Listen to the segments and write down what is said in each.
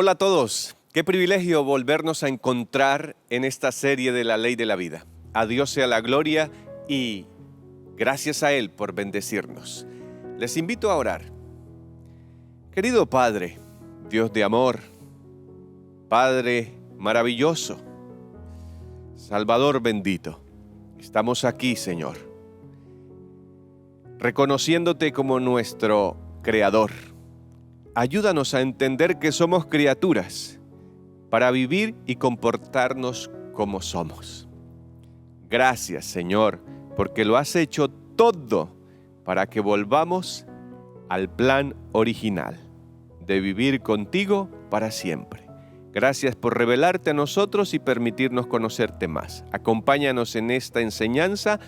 Hola a todos, qué privilegio volvernos a encontrar en esta serie de la Ley de la Vida. A Dios sea la gloria y gracias a Él por bendecirnos. Les invito a orar. Querido Padre, Dios de amor, Padre maravilloso, Salvador bendito, estamos aquí, Señor, reconociéndote como nuestro Creador. Ayúdanos a entender que somos criaturas para vivir y comportarnos como somos. Gracias, Señor, porque lo has hecho todo para que volvamos al plan original de vivir contigo para siempre. Gracias por revelarte a nosotros y permitirnos conocerte más. Acompáñanos en esta enseñanza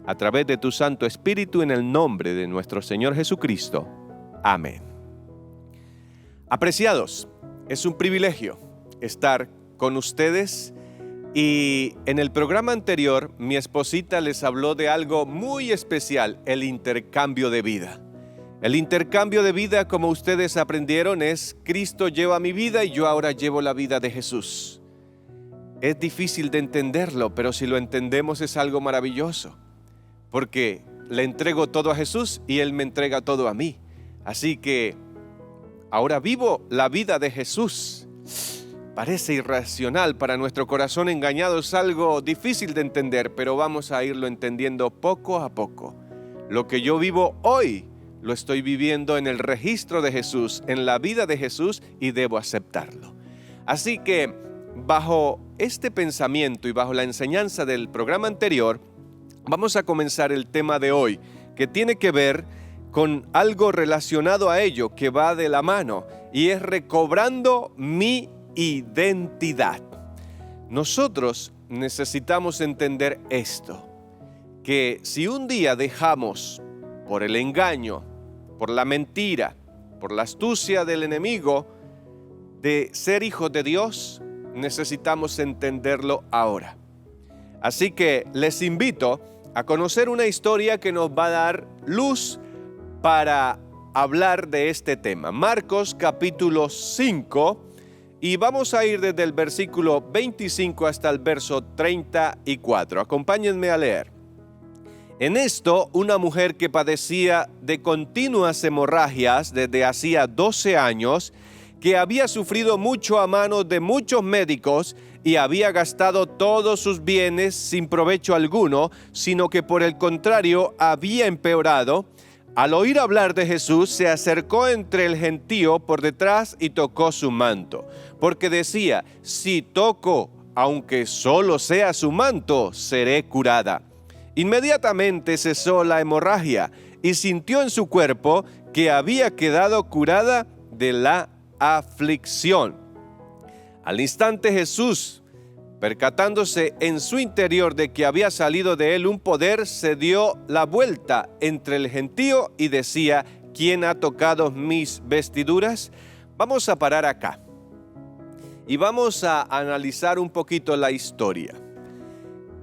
a través de tu Santo Espíritu en el nombre de nuestro Señor Jesucristo. Amén. Apreciados, es un privilegio estar con ustedes y en el programa anterior mi esposita les habló de algo muy especial, el intercambio de vida. El intercambio de vida, como ustedes aprendieron, es Cristo lleva mi vida y yo ahora llevo la vida de Jesús. Es difícil de entenderlo, pero si lo entendemos es algo maravilloso, porque le entrego todo a Jesús y Él me entrega todo a mí. Así que ahora vivo la vida de Jesús. Parece irracional para nuestro corazón engañado, es algo difícil de entender, pero vamos a irlo entendiendo poco a poco. Lo que yo vivo hoy, lo estoy viviendo en el registro de Jesús, en la vida de Jesús y debo aceptarlo. Así que bajo este pensamiento y bajo la enseñanza del programa anterior, vamos a comenzar el tema de hoy, que tiene que ver con algo relacionado a ello que va de la mano y es recobrando mi identidad. Nosotros necesitamos entender esto, que si un día dejamos por el engaño, por la mentira, por la astucia del enemigo de ser hijos de Dios, necesitamos entenderlo ahora. Así que les invito a conocer una historia que nos va a dar luz para hablar de este tema. Marcos capítulo 5 y vamos a ir desde el versículo 25 hasta el verso 34. Acompáñenme a leer. En esto, una mujer que padecía de continuas hemorragias desde hacía 12 años, que había sufrido mucho a manos de muchos médicos y había gastado todos sus bienes sin provecho alguno, sino que por el contrario había empeorado, al oír hablar de Jesús, se acercó entre el gentío por detrás y tocó su manto, porque decía, si toco, aunque solo sea su manto, seré curada. Inmediatamente cesó la hemorragia y sintió en su cuerpo que había quedado curada de la aflicción. Al instante Jesús, percatándose en su interior de que había salido de él un poder, se dio la vuelta entre el gentío y decía, ¿quién ha tocado mis vestiduras? Vamos a parar acá y vamos a analizar un poquito la historia.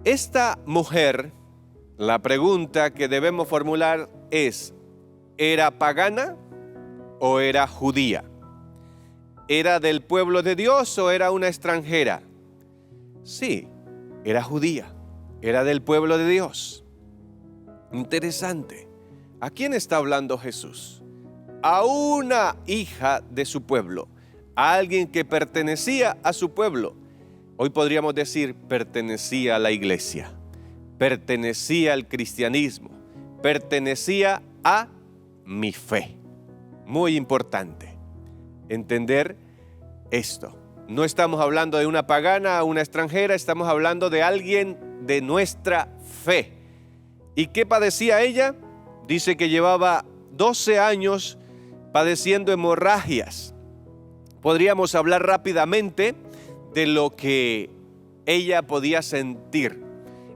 Esta mujer, la pregunta que debemos formular es, ¿era pagana o era judía? ¿Era del pueblo de Dios o era una extranjera? Sí, era judía, era del pueblo de Dios. Interesante. ¿A quién está hablando Jesús? A una hija de su pueblo, a alguien que pertenecía a su pueblo. Hoy podríamos decir, pertenecía a la iglesia, pertenecía al cristianismo, pertenecía a mi fe. Muy importante entender esto. No estamos hablando de una pagana o una extranjera, estamos hablando de alguien de nuestra fe. ¿Y qué padecía ella? Dice que llevaba 12 años padeciendo hemorragias. Podríamos hablar rápidamente de lo que ella podía sentir.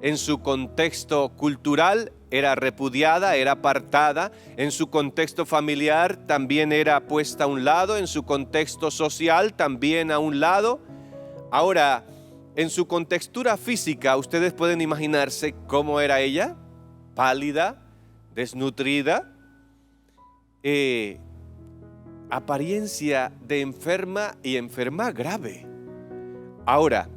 En su contexto cultural era repudiada, era apartada. En su contexto familiar también era puesta a un lado. En su contexto social también a un lado. Ahora, en su contextura física, ustedes pueden imaginarse cómo era ella. Pálida, desnutrida. apariencia de enferma y enferma grave. Ahora,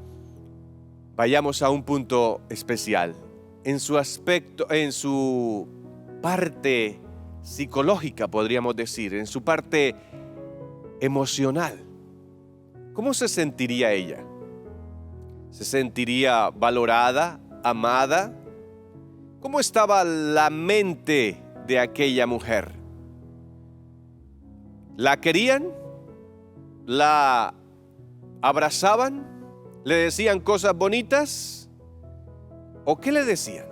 vayamos a un punto especial. En su aspecto, en su parte psicológica, podríamos decir, en su parte emocional. ¿Cómo se sentiría ella? ¿Se sentiría valorada, amada? ¿Cómo estaba la mente de aquella mujer? ¿La querían? ¿La abrazaban? ¿Le decían cosas bonitas? ¿O qué le decían?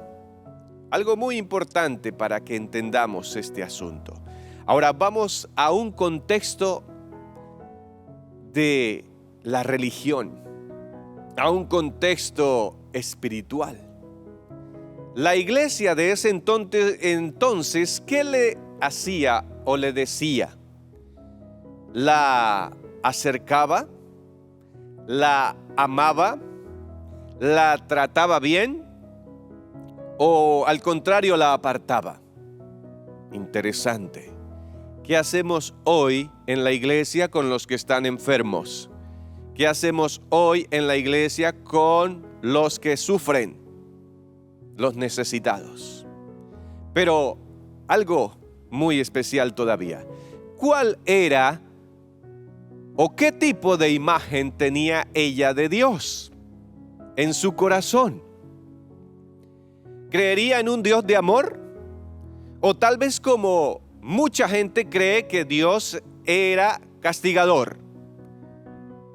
Algo muy importante para que entendamos este asunto. Ahora vamos a un contexto de la religión, a un contexto espiritual. La iglesia de ese entonces, ¿qué le hacía o le decía? ¿La acercaba? ¿La amaba? ¿La trataba bien? ¿O al contrario la apartaba? Interesante. ¿Qué hacemos hoy en la iglesia con los que están enfermos? ¿Qué hacemos hoy en la iglesia con los que sufren? Los necesitados. Pero algo muy especial todavía. ¿Cuál era o qué tipo de imagen tenía ella de Dios en su corazón? ¿Creería en un Dios de amor? O tal vez como mucha gente cree que Dios era castigador.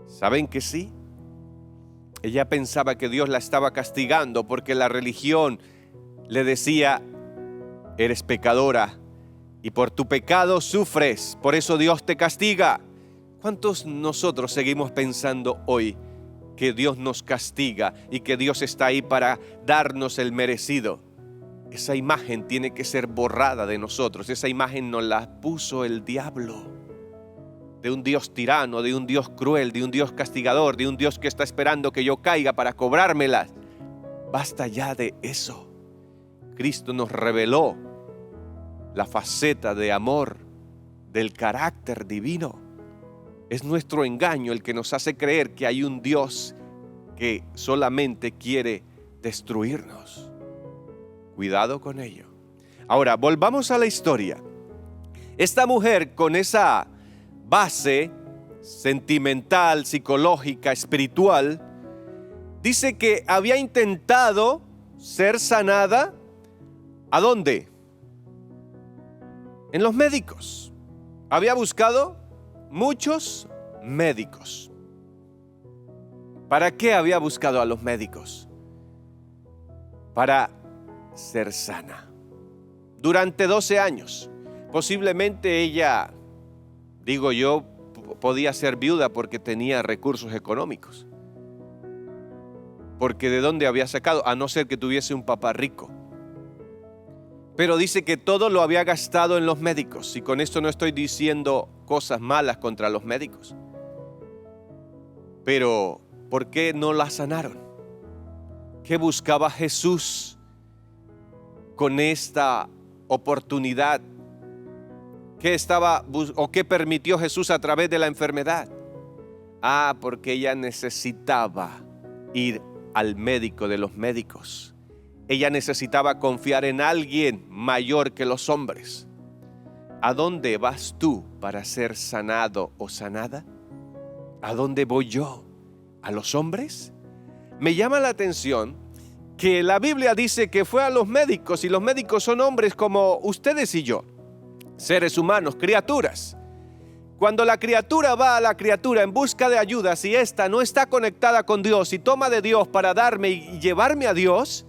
¿Saben que sí? Ella pensaba que Dios la estaba castigando porque la religión le decía: eres pecadora y por tu pecado sufres, por eso Dios te castiga. ¿Cuántos nosotros seguimos pensando hoy que Dios nos castiga y que Dios está ahí para darnos el merecido? Esa imagen tiene que ser borrada de nosotros. Esa imagen nos la puso el diablo. De un Dios tirano, de un Dios cruel, de un Dios castigador, de un Dios que está esperando que yo caiga para cobrármelas. Basta ya de eso. Cristo nos reveló la faceta de amor del carácter divino. Es nuestro engaño el que nos hace creer que hay un Dios que solamente quiere destruirnos. Cuidado con ello. Ahora, volvamos a la historia. Esta mujer con esa base sentimental, psicológica, espiritual, dice que había intentado ser sanada. ¿A dónde? En los médicos. Había buscado muchos médicos. ¿Para qué había buscado a los médicos? Para ser sana. Durante 12 años. Posiblemente ella, digo yo, podía ser viuda porque tenía recursos económicos. Porque ¿de dónde había sacado? A no ser que tuviese un papá rico. Pero dice que todo lo había gastado en los médicos. Y con esto no estoy diciendo cosas malas contra los médicos. Pero, ¿por qué no la sanaron? ¿Qué buscaba Jesús con esta oportunidad? ¿Qué permitió Jesús a través de la enfermedad? Porque ella necesitaba ir al médico de los médicos. Ella necesitaba confiar en alguien mayor que los hombres. ¿A dónde vas tú para ser sanado o sanada? ¿A dónde voy yo? ¿A los hombres? Me llama la atención que la Biblia dice que fue a los médicos, y los médicos son hombres como ustedes y yo, seres humanos, criaturas. Cuando la criatura va a la criatura en busca de ayuda, si ésta no está conectada con Dios y toma de Dios para darme y llevarme a Dios,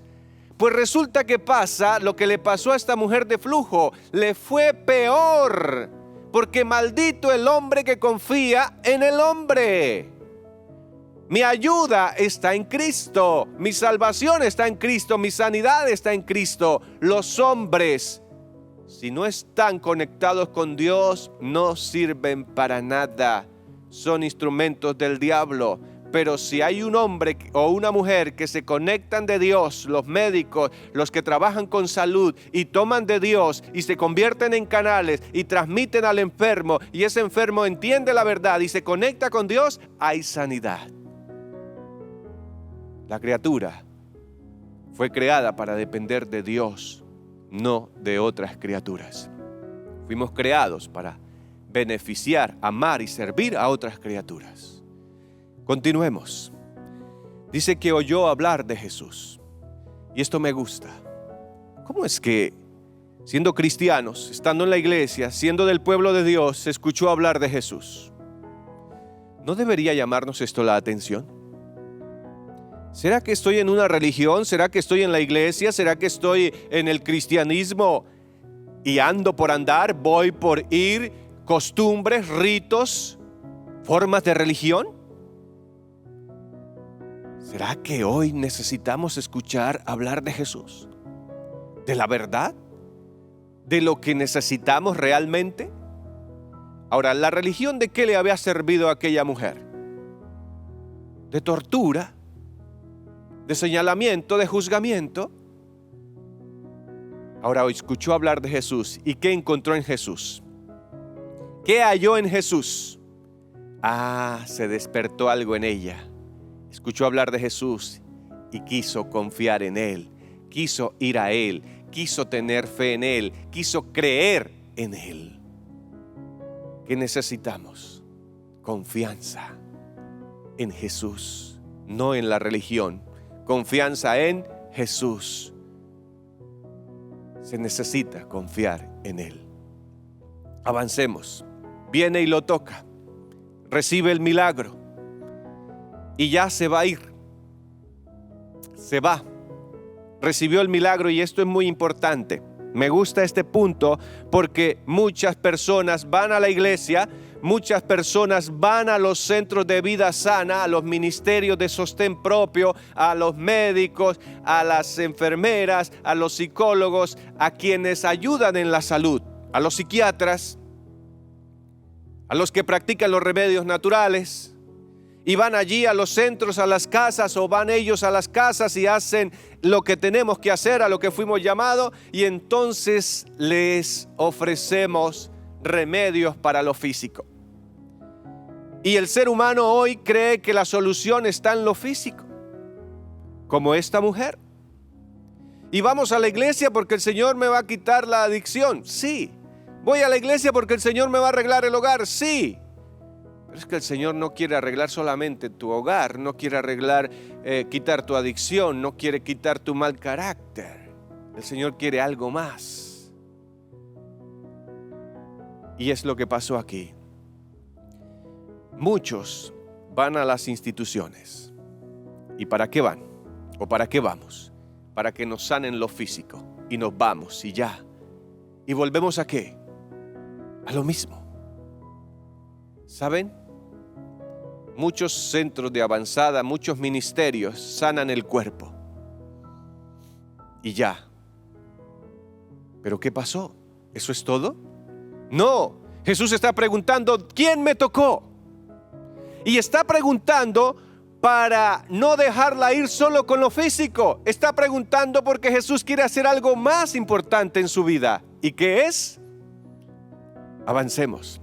pues resulta que pasa lo que le pasó a esta mujer de flujo. Le fue peor, porque maldito el hombre que confía en el hombre. Mi ayuda está en Cristo, mi salvación está en Cristo, mi sanidad está en Cristo. Los hombres, si no están conectados con Dios, no sirven para nada. Son instrumentos del diablo. pero si hay un hombre o una mujer que se conectan de Dios, los médicos, los que trabajan con salud y toman de Dios y se convierten en canales y transmiten al enfermo y ese enfermo entiende la verdad y se conecta con Dios, hay sanidad. La criatura fue creada para depender de Dios, no de otras criaturas. Fuimos creados para beneficiar, amar y servir a otras criaturas. Continuemos. Dice que oyó hablar de Jesús. Y esto me gusta. ¿Cómo es que, siendo cristianos, estando en la iglesia, siendo del pueblo de Dios, se escuchó hablar de Jesús? ¿No debería llamarnos esto la atención? ¿Será que estoy en una religión? ¿Será que estoy en la iglesia? ¿Será que estoy en el cristianismo y ando por andar, voy por ir, costumbres, ritos, formas de religión? ¿Será que hoy necesitamos escuchar hablar de Jesús? ¿De la verdad? ¿De lo que necesitamos realmente? Ahora, ¿la religión de qué le había servido a aquella mujer? ¿De tortura? ¿De señalamiento? ¿De juzgamiento? Ahora hoy escuchó hablar de Jesús. ¿Y qué encontró en Jesús? ¿Qué halló en Jesús? Se despertó algo en ella. Escuchó hablar de Jesús y quiso confiar en Él. Quiso ir a Él. Quiso tener fe en Él. Quiso creer en Él. ¿Qué necesitamos? Confianza en Jesús, no en la religión. Confianza en Jesús. Se necesita confiar en Él. Avancemos. Viene y lo toca. Recibe el milagro. Y ya se va a ir. Se va. Recibió el milagro y esto es muy importante. Me gusta este punto porque muchas personas van a la iglesia, muchas personas van a los centros de vida sana, a los ministerios de sostén propio, a los médicos, a las enfermeras, a los psicólogos, a quienes ayudan en la salud, a los psiquiatras, a los que practican los remedios naturales. Y van allí a los centros, a las casas, o van ellos a las casas y hacen lo que tenemos que hacer, a lo que fuimos llamados, y entonces les ofrecemos remedios para lo físico. Y el ser humano hoy cree que la solución está en lo físico, como esta mujer. Y vamos a la iglesia porque el Señor me va a quitar la adicción. Sí. Voy a la iglesia porque el Señor me va a arreglar el hogar. Sí. Pero es que el Señor no quiere arreglar solamente tu hogar, no quiere arreglar, quitar tu adicción, no quiere quitar tu mal carácter. El Señor quiere algo más. Y es lo que pasó aquí. Muchos van a las instituciones. ¿Y para qué van? ¿O para qué vamos? Para que nos sanen lo físico. Y nos vamos y ya. ¿Y volvemos a qué? A lo mismo. ¿Saben? Muchos centros de avanzada, muchos ministerios sanan el cuerpo. Y ya. ¿Pero qué pasó? ¿Eso es todo? No. Jesús está preguntando, ¿quién me tocó? Y está preguntando para no dejarla ir solo con lo físico. Está preguntando porque Jesús quiere hacer algo más importante en su vida. ¿Y qué es? Avancemos.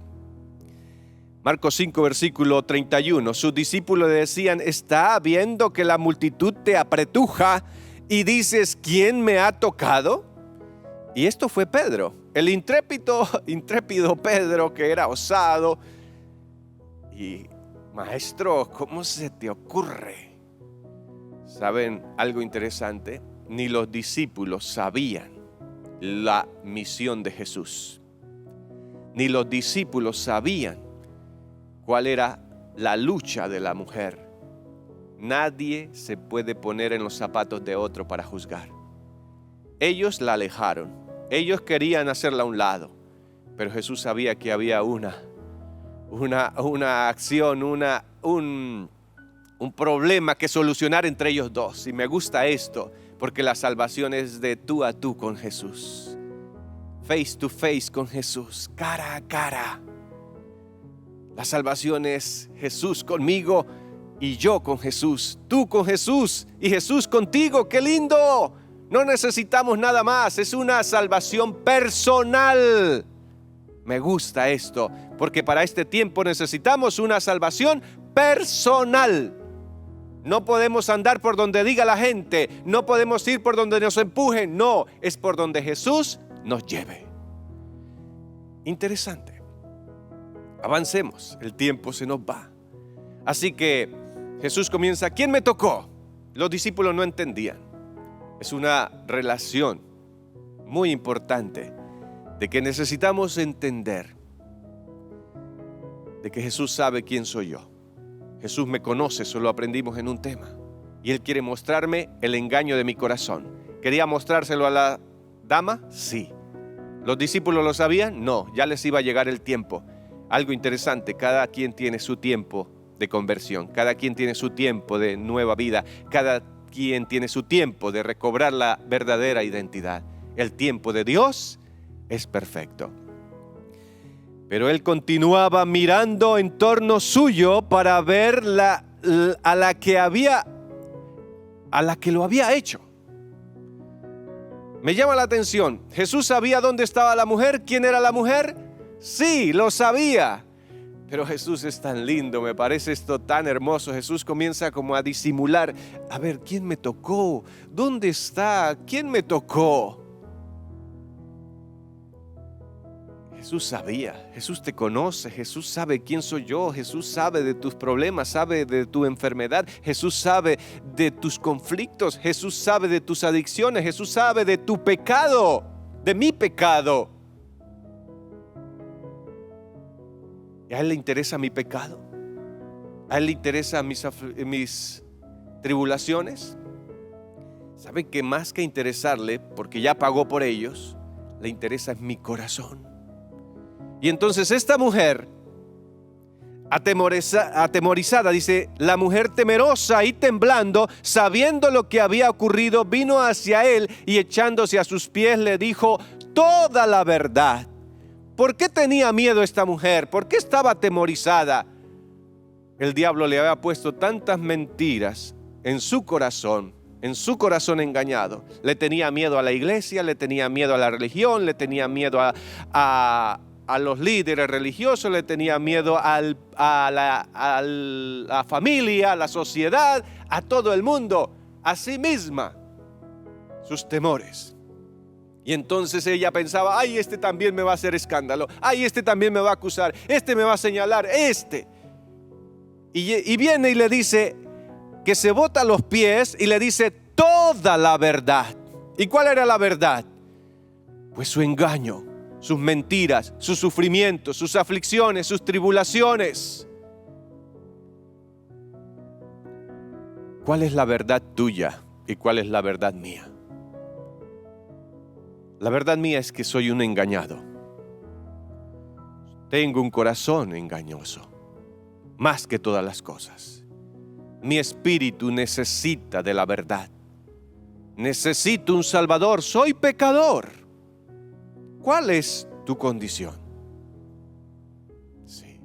Marcos 5, versículo 31. Sus discípulos le decían, ¿está viendo que la multitud te apretuja y dices, ¿quién me ha tocado? Y esto fue Pedro, el intrépido Pedro, que era osado. Y maestro, ¿cómo se te ocurre? ¿Saben algo interesante? Ni los discípulos sabían la misión de Jesús. Ni los discípulos sabían cuál era la lucha de la mujer. Nadie se puede poner en los zapatos de otro para juzgar. Ellos la alejaron. Ellos querían hacerla a un lado. Pero Jesús sabía que había una acción, un problema que solucionar entre ellos dos. Y me gusta esto, porque la salvación es de tú a tú con Jesús. Face to face con Jesús, cara a cara. La salvación es Jesús conmigo y yo con Jesús, tú con Jesús y Jesús contigo. ¡Qué lindo! No necesitamos nada más, es una salvación personal. Me gusta esto, porque para este tiempo necesitamos una salvación personal. No podemos andar por donde diga la gente, no podemos ir por donde nos empujen, no, es por donde Jesús nos lleve. Interesante. Avancemos, el tiempo se nos va. Así que Jesús comienza, ¿quién me tocó? Los discípulos no entendían. Es una relación muy importante de que necesitamos entender de que Jesús sabe quién soy yo. Jesús me conoce, eso lo aprendimos en un tema. Y Él quiere mostrarme el engaño de mi corazón. ¿Quería mostrárselo a la dama? Sí. ¿Los discípulos lo sabían? No, ya les iba a llegar el tiempo. Algo interesante, cada quien tiene su tiempo de conversión, cada quien tiene su tiempo de nueva vida, cada quien tiene su tiempo de recobrar la verdadera identidad. El tiempo de Dios es perfecto. Pero él continuaba mirando en torno suyo para ver a la que lo había hecho. Me llama la atención, ¿Jesús sabía dónde estaba la mujer? ¿Quién era la mujer? Sí, lo sabía. Pero Jesús es tan lindo, me parece esto tan hermoso. Jesús comienza como a disimular. A ver, ¿quién me tocó? ¿Dónde está? ¿Quién me tocó? Jesús sabía, Jesús te conoce, Jesús sabe quién soy yo, Jesús sabe de tus problemas, sabe de tu enfermedad, Jesús sabe de tus conflictos, Jesús sabe de tus adicciones, Jesús sabe de tu pecado, de mi pecado. ¿Y a Él le interesa mi pecado? ¿A Él le interesa mis tribulaciones? ¿Sabe que más que interesarle, porque ya pagó por ellos, le interesa mi corazón? Y entonces esta mujer, atemorizada, dice, la mujer temerosa y temblando, sabiendo lo que había ocurrido, vino hacia él y echándose a sus pies le dijo toda la verdad. ¿Por qué tenía miedo esta mujer? ¿Por qué estaba atemorizada? El diablo le había puesto tantas mentiras en su corazón engañado. Le tenía miedo a la iglesia, le tenía miedo a la religión, le tenía miedo a los líderes religiosos, le tenía miedo a la familia, a la sociedad, a todo el mundo, a sí misma, sus temores. Y entonces ella pensaba, ay, este también me va a hacer escándalo, ay, este también me va a acusar, este me va a señalar, este. Y viene y le dice que se bota a los pies y le dice toda la verdad. ¿Y cuál era la verdad? Pues su engaño, sus mentiras, sus sufrimientos, sus aflicciones, sus tribulaciones. ¿Cuál es la verdad tuya y cuál es la verdad mía? La verdad mía es que soy un engañado. Tengo un corazón engañoso, más que todas las cosas. Mi espíritu necesita de la verdad. Necesito un Salvador, soy pecador. ¿Cuál es tu condición? Sí.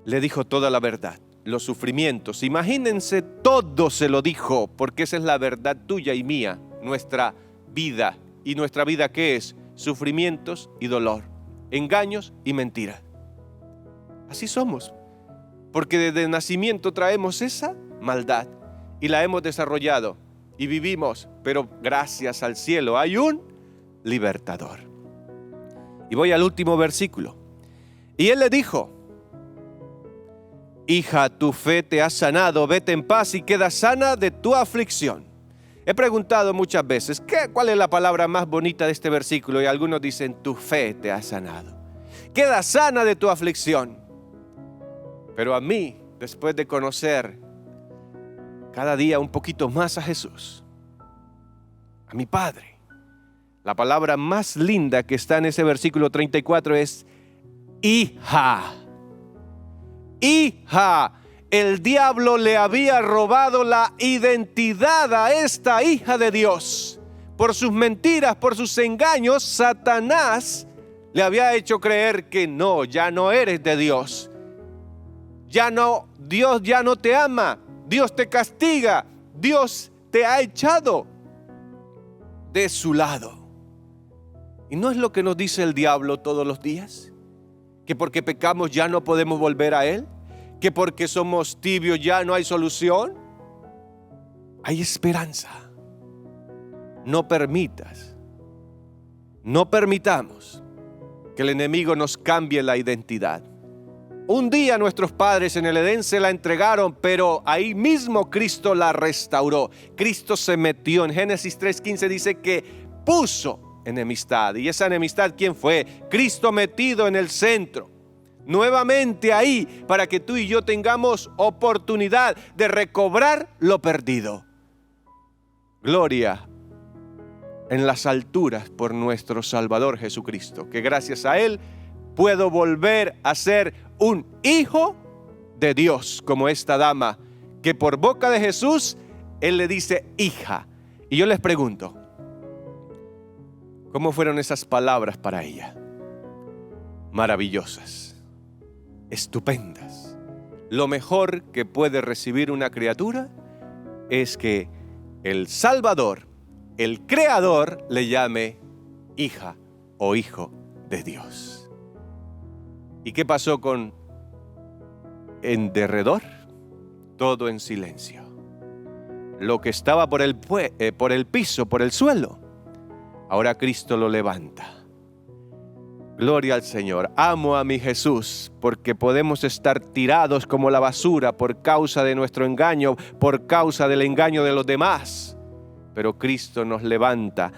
Le dijo toda la verdad, los sufrimientos. Imagínense, todo se lo dijo, porque esa es la verdad tuya y mía, nuestra vida. ¿Y nuestra vida qué es? Sufrimientos y dolor, engaños y mentiras. Así somos, porque desde el nacimiento traemos esa maldad y la hemos desarrollado y vivimos, pero gracias al cielo hay un libertador. Y voy al último versículo. Y él le dijo, hija, tu fe te ha sanado, vete en paz y queda sana de tu aflicción. He preguntado muchas veces, ¿cuál es la palabra más bonita de este versículo? Y algunos dicen, tu fe te ha sanado. Queda sana de tu aflicción. Pero a mí, después de conocer cada día un poquito más a Jesús, a mi Padre, la palabra más linda que está en ese versículo 34 es hija. Hija. El diablo le había robado la identidad a esta hija de Dios. Por sus mentiras, por sus engaños, Satanás le había hecho creer que no, ya no eres de Dios. Dios ya no te ama, Dios te castiga, Dios te ha echado de su lado. ¿Y no es lo que nos dice el diablo todos los días? Que porque pecamos ya no podemos volver a Él, que porque somos tibios ya no hay solución. Hay esperanza. No permitamos que el enemigo nos cambie la identidad. Un día nuestros padres en el Edén se la entregaron, pero ahí mismo Cristo la restauró. Cristo se metió. En Génesis 3:15 dice que puso enemistad. ¿Y esa enemistad quién fue? Cristo metido en el centro. Nuevamente ahí, para que tú y yo tengamos oportunidad de recobrar lo perdido. Gloria en las alturas por nuestro Salvador Jesucristo, que gracias a Él puedo volver a ser un hijo de Dios, como esta dama, que por boca de Jesús, Él le dice hija. Y yo les pregunto, ¿cómo fueron esas palabras para ella? Maravillosas, estupendas. Lo mejor que puede recibir una criatura es que el Salvador, el Creador, le llame hija o hijo de Dios. ¿Y qué pasó con en derredor? Todo en silencio. Lo que estaba por el piso, por el suelo, ahora Cristo lo levanta. Gloria al Señor. Amo a mi Jesús, porque podemos estar tirados como la basura por causa de nuestro engaño, por causa del engaño de los demás. Pero Cristo nos levanta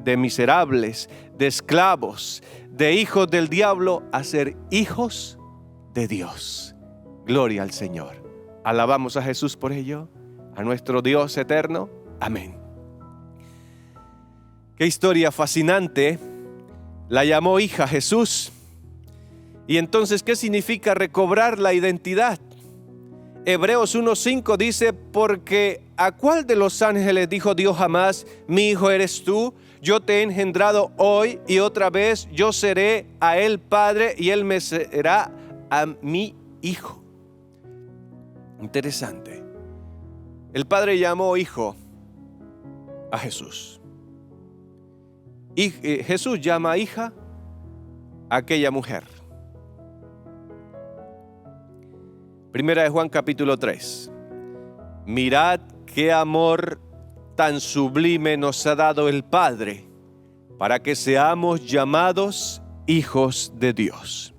de miserables, de esclavos, de hijos del diablo a ser hijos de Dios. Gloria al Señor. Alabamos a Jesús por ello, a nuestro Dios eterno. Amén. Qué historia fascinante. La llamó hija Jesús. Y entonces, ¿qué significa recobrar la identidad? Hebreos 1:5 dice, porque ¿a cuál de los ángeles dijo Dios jamás, mi hijo eres tú? Yo te he engendrado hoy y otra vez yo seré a él padre y él me será a mi hijo. Interesante. El Padre llamó hijo a Jesús. Y Jesús llama hija a aquella mujer. Primera de Juan capítulo 3. Mirad qué amor tan sublime nos ha dado el Padre, para que seamos llamados hijos de Dios.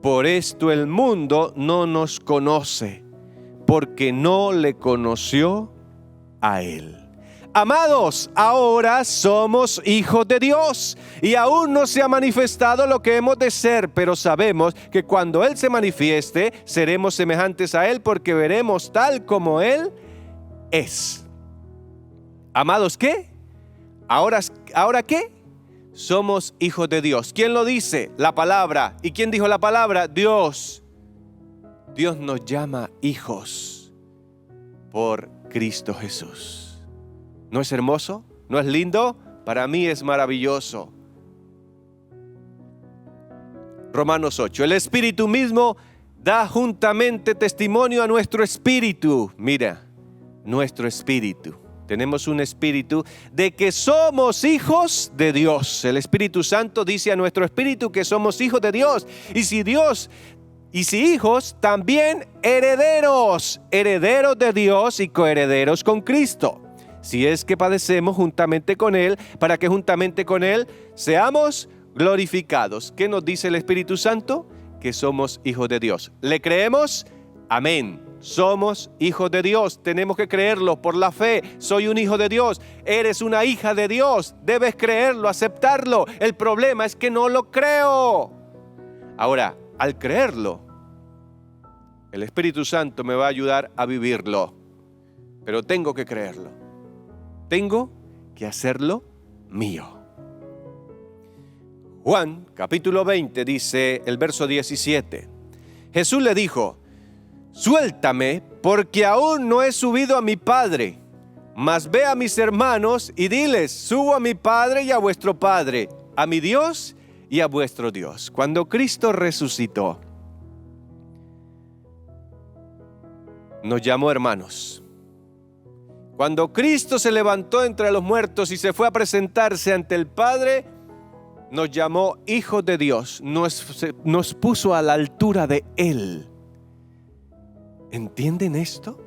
Por esto el mundo no nos conoce, porque no le conoció a Él. Amados, ahora somos hijos de Dios y aún no se ha manifestado lo que hemos de ser, pero sabemos que cuando Él se manifieste, seremos semejantes a Él porque veremos tal como Él es. Amados, ¿qué? ¿Ahora qué? Somos hijos de Dios. ¿Quién lo dice? La palabra. ¿Y quién dijo la palabra? Dios. Dios nos llama hijos por Cristo Jesús. ¿No es hermoso? ¿No es lindo? Para mí es maravilloso. Romanos 8. El Espíritu mismo da juntamente testimonio a nuestro espíritu. Mira, nuestro espíritu. Tenemos un espíritu de que somos hijos de Dios. El Espíritu Santo dice a nuestro espíritu que somos hijos de Dios. Y si hijos, también herederos. Herederos de Dios y coherederos con Cristo. Si es que padecemos juntamente con Él, para que juntamente con Él seamos glorificados. ¿Qué nos dice el Espíritu Santo? Que somos hijos de Dios. ¿Le creemos? Amén. Somos hijos de Dios. Tenemos que creerlo por la fe. Soy un hijo de Dios. Eres una hija de Dios. Debes creerlo, aceptarlo. El problema es que no lo creo. Ahora, al creerlo, el Espíritu Santo me va a ayudar a vivirlo. Pero tengo que creerlo. Tengo que hacerlo mío. Juan, capítulo 20, dice el verso 17. Jesús le dijo, suéltame, porque aún no he subido a mi Padre. Mas ve a mis hermanos y diles, subo a mi Padre y a vuestro Padre, a mi Dios y a vuestro Dios. Cuando Cristo resucitó, nos llamó hermanos. Cuando Cristo se levantó entre los muertos y se fue a presentarse ante el Padre, nos llamó hijos de Dios, nos puso a la altura de Él. ¿Entienden esto?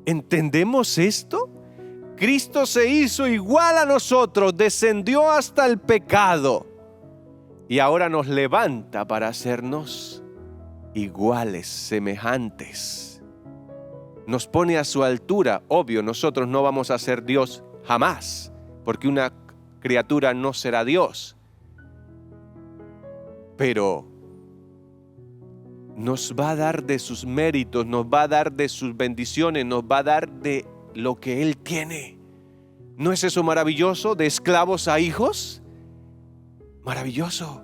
¿Entendemos esto? Cristo se hizo igual a nosotros, descendió hasta el pecado y ahora nos levanta para hacernos iguales, semejantes. Nos pone a su altura. Obvio, nosotros no vamos a ser Dios jamás, porque una criatura no será Dios. Pero nos va a dar de sus méritos, nos va a dar de sus bendiciones, nos va a dar de lo que Él tiene. ¿No es eso maravilloso? De esclavos a hijos. Maravilloso.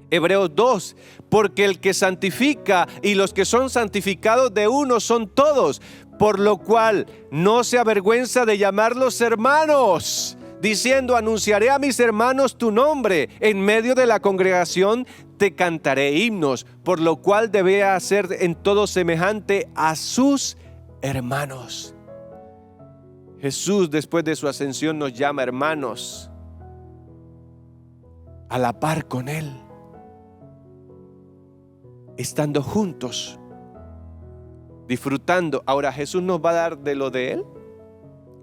Hebreos 2, porque el que santifica y los que son santificados de uno son todos, por lo cual no se avergüenza de llamarlos hermanos, diciendo: anunciaré a mis hermanos tu nombre, en medio de la congregación te cantaré himnos, por lo cual debe hacer en todo semejante a sus hermanos. Jesús, después de su ascensión, nos llama hermanos, a la par con Él, estando juntos, disfrutando. Ahora, ¿Jesús nos va a dar de lo de Él?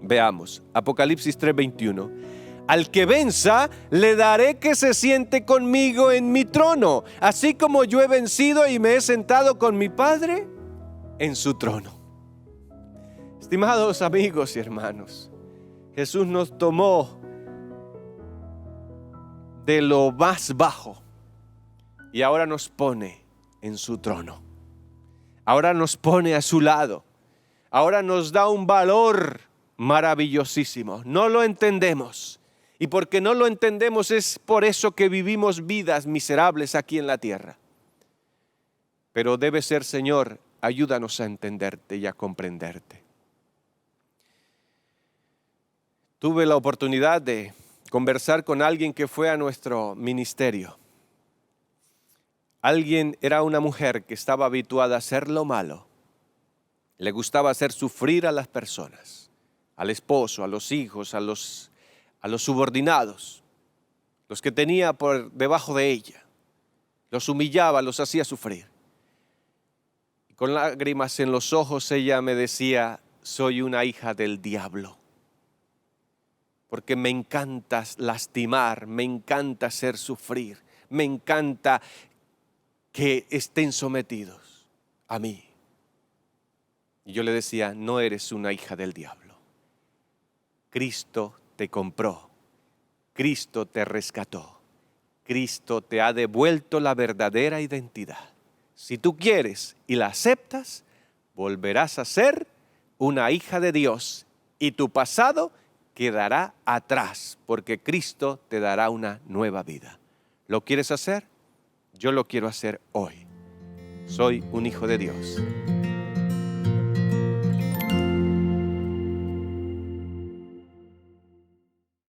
Veamos, Apocalipsis 3:21. Al que venza, le daré que se siente conmigo en mi trono, así como yo he vencido y me he sentado con mi Padre en su trono. Estimados amigos y hermanos, Jesús nos tomó de lo más bajo y ahora nos pone en su trono. Ahora nos pone a su lado. Ahora nos da un valor maravillosísimo. No lo entendemos. Y porque no lo entendemos, es por eso que vivimos vidas miserables aquí en la tierra. Pero debe ser: Señor, ayúdanos a entenderte y a comprenderte. Tuve la oportunidad de conversar con alguien que fue a nuestro ministerio. Era una mujer que estaba habituada a hacer lo malo. Le gustaba hacer sufrir a las personas, al esposo, a los hijos, a los subordinados, los que tenía por debajo de ella. Los humillaba, los hacía sufrir. Y con lágrimas en los ojos ella me decía: soy una hija del diablo, porque me encanta lastimar, me encanta hacer sufrir, me encanta que estén sometidos a mí. Y yo le decía: no eres una hija del diablo. Cristo te compró, Cristo te rescató, Cristo te ha devuelto la verdadera identidad. Si tú quieres y la aceptas, volverás a ser una hija de Dios y tu pasado quedará atrás, porque Cristo te dará una nueva vida. ¿Lo quieres hacer? Yo lo quiero hacer hoy. Soy un hijo de Dios.